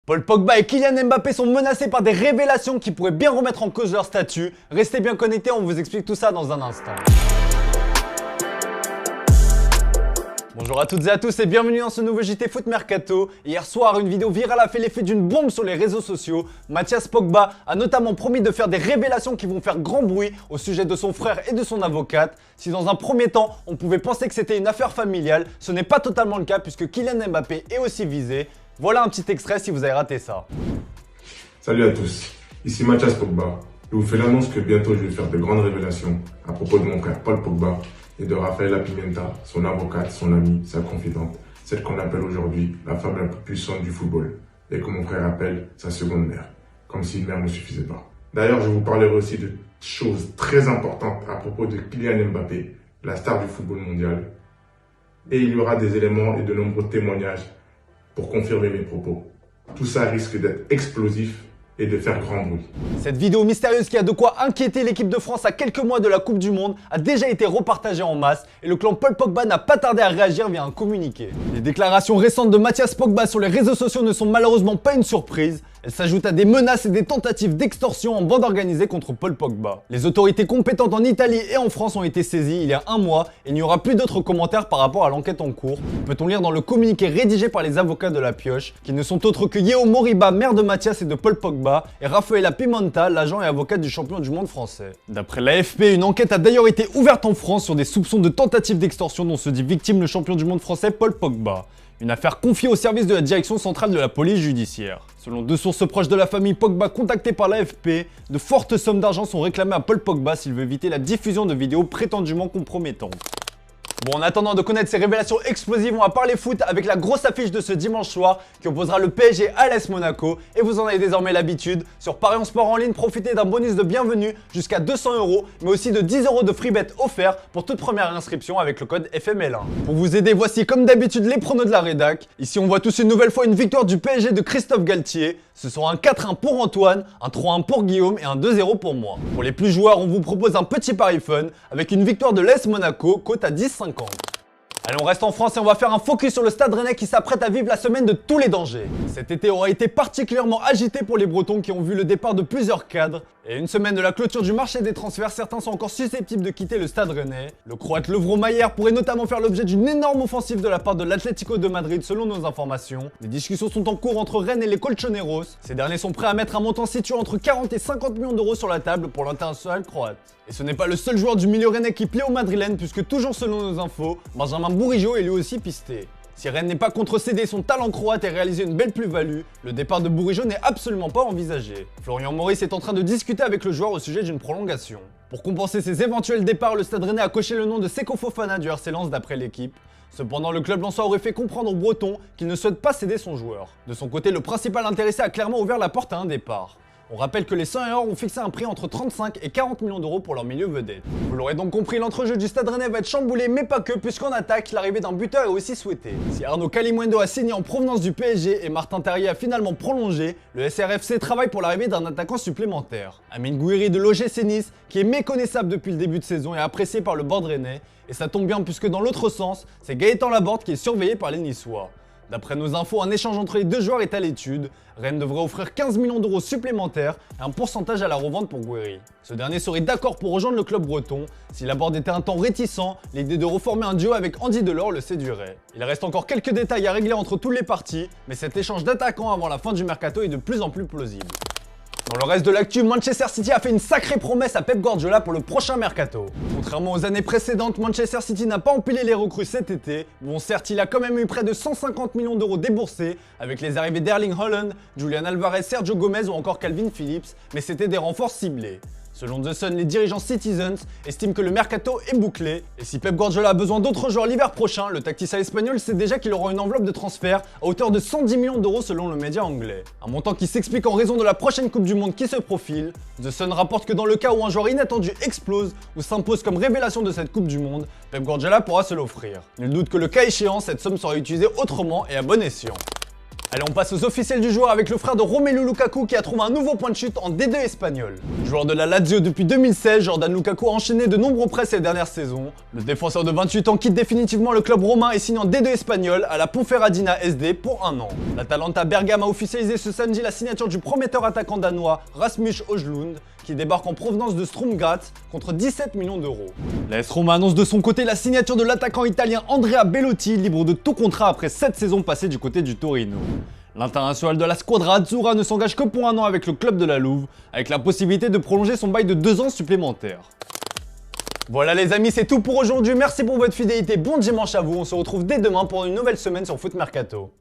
Paul Pogba et Kylian Mbappé sont menacés par des révélations qui pourraient bien remettre en cause leur statut. Restez bien connectés, on vous explique tout ça dans un instant. Bonjour à toutes et à tous et bienvenue dans ce nouveau JT Foot Mercato. Hier soir, une vidéo virale a fait l'effet d'une bombe sur les réseaux sociaux. Mathias Pogba a notamment promis de faire des révélations qui vont faire grand bruit au sujet de son frère et de son avocate. Si dans un premier temps, on pouvait penser que c'était une affaire familiale, ce n'est pas totalement le cas puisque Kylian Mbappé est aussi visé. Voilà un petit extrait si vous avez raté ça. Salut à tous, ici Mathias Pogba. Je vous fais l'annonce que bientôt je vais faire de grandes révélations à propos de mon frère Paul Pogba et de Rafaela Pimenta, son avocate, son amie, sa confidente, celle qu'on appelle aujourd'hui la femme la plus puissante du football et que mon frère appelle sa seconde mère, comme si une mère ne suffisait pas. D'ailleurs, je vous parlerai aussi de choses très importantes à propos de Kylian Mbappé, la star du football mondial. Et il y aura des éléments et de nombreux témoignages pour confirmer mes propos. Tout ça risque d'être explosif et de faire grand bruit. Cette vidéo mystérieuse qui a de quoi inquiéter l'équipe de France à quelques mois de la Coupe du Monde a déjà été repartagée en masse et le clan Paul Pogba n'a pas tardé à réagir via un communiqué. Les déclarations récentes de Mathias Pogba sur les réseaux sociaux ne sont malheureusement pas une surprise. Elles s'ajoutent à des menaces et des tentatives d'extorsion en bande organisée contre Paul Pogba. Les autorités compétentes en Italie et en France ont été saisies il y a un mois et il n'y aura plus d'autres commentaires par rapport à l'enquête en cours. Peut-on lire dans le communiqué rédigé par les avocats de la pioche, qui ne sont autres que Yeo Moriba, mère de Mathias et de Paul Pogba, et Rafaela Pimenta, l'agent et avocate du champion du monde français. D'après l'AFP, une enquête a d'ailleurs été ouverte en France sur des soupçons de tentative d'extorsion dont se dit victime le champion du monde français Paul Pogba. Une affaire confiée au service de la direction centrale de la police judiciaire. Selon deux sources proches de la famille Pogba contactées par l'AFP, de fortes sommes d'argent sont réclamées à Paul Pogba s'il veut éviter la diffusion de vidéos prétendument compromettantes. Bon, en attendant de connaître ces révélations explosives, on va parler foot avec la grosse affiche de ce dimanche soir qui opposera le PSG à l'AS Monaco. Et vous en avez désormais l'habitude, sur Paris en Sport en ligne, profitez d'un bonus de bienvenue jusqu'à 200 €, mais aussi de 10 € de free bet offert pour toute première inscription avec le code FML1. Pour vous aider, voici comme d'habitude les pronos de la rédac. Ici, on voit tous une nouvelle fois une victoire du PSG de Christophe Galtier. Ce sera un 4-1 pour Antoine, un 3-1 pour Guillaume et un 2-0 pour moi. Pour les plus joueurs, on vous propose un petit pari fun avec une victoire de l'AS Monaco, cote à 10,50. Allez, on reste en France et on va faire un focus sur le Stade Rennais qui s'apprête à vivre la semaine de tous les dangers. Cet été aura été particulièrement agité pour les Bretons qui ont vu le départ de plusieurs cadres. Et une semaine de la clôture du marché des transferts, certains sont encore susceptibles de quitter le Stade Rennais. Le Croate Lovro Mayer pourrait notamment faire l'objet d'une énorme offensive de la part de l'Atlético de Madrid selon nos informations. Des discussions sont en cours entre Rennes et les Colchoneros. Ces derniers sont prêts à mettre un montant situé entre 40 et 50 millions d'euros sur la table pour l'international croate. Et ce n'est pas le seul joueur du milieu rennais qui plaît aux Madrilènes puisque toujours selon nos infos, Benjamin Bourigeaud est lui aussi pisté. Si Rennes n'est pas contre céder son talent croate et réaliser une belle plus-value, le départ de Bourigeaud n'est absolument pas envisagé. Florian Maurice est en train de discuter avec le joueur au sujet d'une prolongation. Pour compenser ses éventuels départs, le Stade Rennais a coché le nom de Seko Fofana du RC Lens d'après l'équipe. Cependant, le club lensois aurait fait comprendre aux Bretons qu'il ne souhaite pas céder son joueur. De son côté, le principal intéressé a clairement ouvert la porte à un départ. On rappelle que les 100 ont fixé un prix entre 35 et 40 millions d'euros pour leur milieu vedette. Vous l'aurez donc compris, l'entrejeu du Stade Rennais va être chamboulé, mais pas que, puisqu'en attaque, l'arrivée d'un buteur est aussi souhaitée. Si Arnaud Kalimuendo a signé en provenance du PSG et Martin Terrier a finalement prolongé, le SRFC travaille pour l'arrivée d'un attaquant supplémentaire. Amine Gouiri de l'OGC Nice, qui est méconnaissable depuis le début de saison et apprécié par le board rennais. Et ça tombe bien puisque dans l'autre sens, c'est Gaëtan Laborde qui est surveillé par les Niçois. D'après nos infos, un échange entre les deux joueurs est à l'étude. Rennes devrait offrir 15 millions d'euros supplémentaires et un pourcentage à la revente pour Gouiri. Ce dernier serait d'accord pour rejoindre le club breton. Si Laborde était un temps réticent, l'idée de reformer un duo avec Andy Delors le séduirait. Il reste encore quelques détails à régler entre tous les parties, mais cet échange d'attaquants avant la fin du mercato est de plus en plus plausible. Dans le reste de l'actu, Manchester City a fait une sacrée promesse à Pep Guardiola pour le prochain mercato. Contrairement aux années précédentes, Manchester City n'a pas empilé les recrues cet été. Bon, certes, il a quand même eu près de 150 millions d'euros déboursés avec les arrivées d'Erling Haaland, Julian Alvarez, Sergio Gomez ou encore Calvin Phillips, mais c'était des renforts ciblés. Selon The Sun, les dirigeants Citizens estiment que le mercato est bouclé. Et si Pep Guardiola a besoin d'autres joueurs l'hiver prochain, le tacticien espagnol sait déjà qu'il aura une enveloppe de transfert à hauteur de 110 millions d'euros selon le média anglais. Un montant qui s'explique en raison de la prochaine Coupe du Monde qui se profile. The Sun rapporte que dans le cas où un joueur inattendu explose ou s'impose comme révélation de cette Coupe du Monde, Pep Guardiola pourra se l'offrir. Nul doute que le cas échéant, cette somme sera utilisée autrement et à bon escient. Allez, on passe aux officiels du joueur avec le frère de Romelu Lukaku qui a trouvé un nouveau point de chute en D2 espagnol. Joueur de la Lazio depuis 2016, Jordan Lukaku a enchaîné de nombreux prêts ces dernières saisons. Le défenseur de 28 ans quitte définitivement le club romain et signe en D2 espagnol à la Ponferradina SD pour un an. L'Atalanta Bergame a officialisé ce samedi la signature du prometteur attaquant danois Rasmus Højlund qui débarque en provenance de Sturm Graz contre 17 millions d'euros. La AS Roma annonce de son côté la signature de l'attaquant italien Andrea Bellotti, libre de tout contrat après 7 saisons passées du côté du Torino. L'international de la Squadra Azzurra ne s'engage que pour un an avec le club de la Louve, avec la possibilité de prolonger son bail de 2 ans supplémentaires. Voilà les amis, c'est tout pour aujourd'hui, merci pour votre fidélité, bon dimanche à vous, on se retrouve dès demain pour une nouvelle semaine sur Foot Mercato.